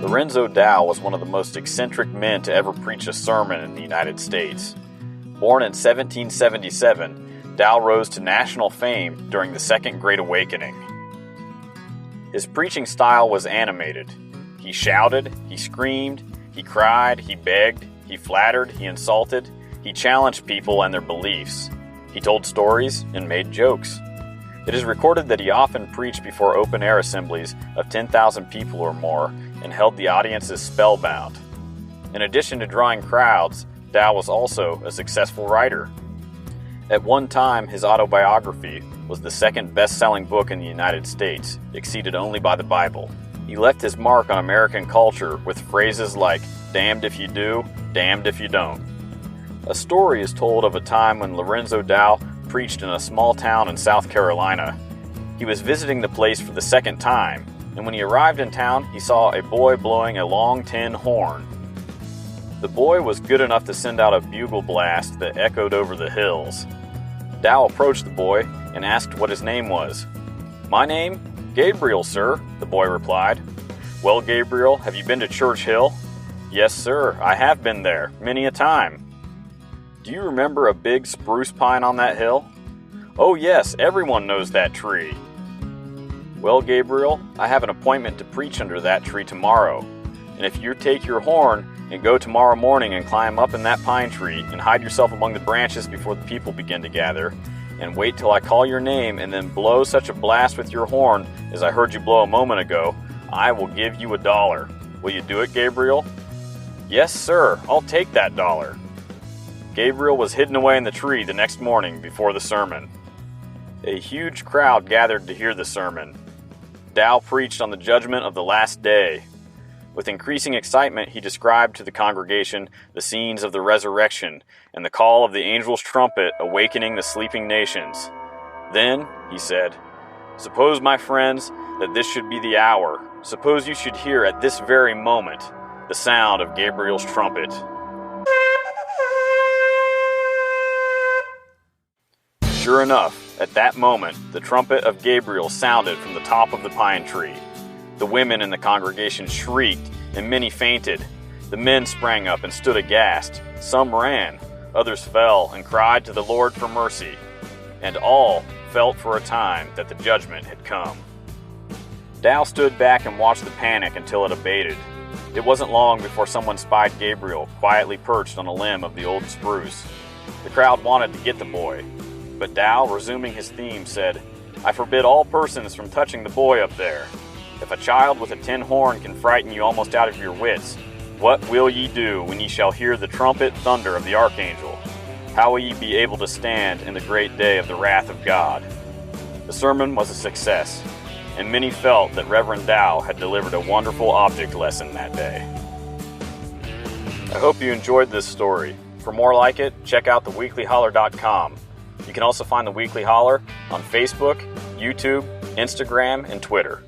Lorenzo Dow was one of the most eccentric men to ever preach a sermon in the United States. Born in 1777, Dow rose to national fame during the Second Great Awakening. His preaching style was animated. He shouted, he screamed, he cried, he begged, he flattered, he insulted, he challenged people and their beliefs. He told stories and made jokes. It is recorded that he often preached before open-air assemblies of 10,000 people or more and held the audiences spellbound. In addition to drawing crowds, Dow was also a successful writer. At one time, his autobiography was the second best-selling book in the United States, exceeded only by the Bible. He left his mark on American culture with phrases like, "damned if you do, damned if you don't." A story is told of a time when Lorenzo Dow preached in a small town in South Carolina. He was visiting the place for the second time, and when he arrived in town, he saw a boy blowing a long tin horn. The boy was good enough to send out a bugle blast that echoed over the hills. Dow approached the boy and asked what his name was. "My name? Gabriel, sir," the boy replied. "Well, Gabriel, have you been to Church Hill?" "Yes, sir, I have been there, many a time." "Do you remember a big spruce pine on that hill?" "Oh yes, everyone knows that tree." "Well, Gabriel, I have an appointment to preach under that tree tomorrow, and if you take your horn and go tomorrow morning and climb up in that pine tree and hide yourself among the branches before the people begin to gather, and wait till I call your name and then blow such a blast with your horn as I heard you blow a moment ago, I will give you $1. Will you do it, Gabriel?" "Yes, sir, I'll take that $1." Gabriel was hidden away in the tree the next morning before the sermon. A huge crowd gathered to hear the sermon. Dow preached on the judgment of the last day. With increasing excitement, he described to the congregation the scenes of the resurrection and the call of the angel's trumpet awakening the sleeping nations. Then, he said, "Suppose, my friends, that this should be the hour. Suppose you should hear at this very moment the sound of Gabriel's trumpet." Sure enough, at that moment, the trumpet of Gabriel sounded from the top of the pine tree. The women in the congregation shrieked, and many fainted. The men sprang up and stood aghast. Some ran, others fell and cried to the Lord for mercy. And all felt for a time that the judgment had come. Dow stood back and watched the panic until it abated. It wasn't long before someone spied Gabriel quietly perched on a limb of the old spruce. The crowd wanted to get the boy, but Dow, resuming his theme, said, "I forbid all persons from touching the boy up there. If a child with a tin horn can frighten you almost out of your wits, what will ye do when ye shall hear the trumpet thunder of the archangel? How will ye be able to stand in the great day of the wrath of God?" The sermon was a success, and many felt that Reverend Dow had delivered a wonderful object lesson that day. I hope you enjoyed this story. For more like it, check out theweeklyholler.com. You can also find The Weekly Holler on Facebook, YouTube, Instagram, and Twitter.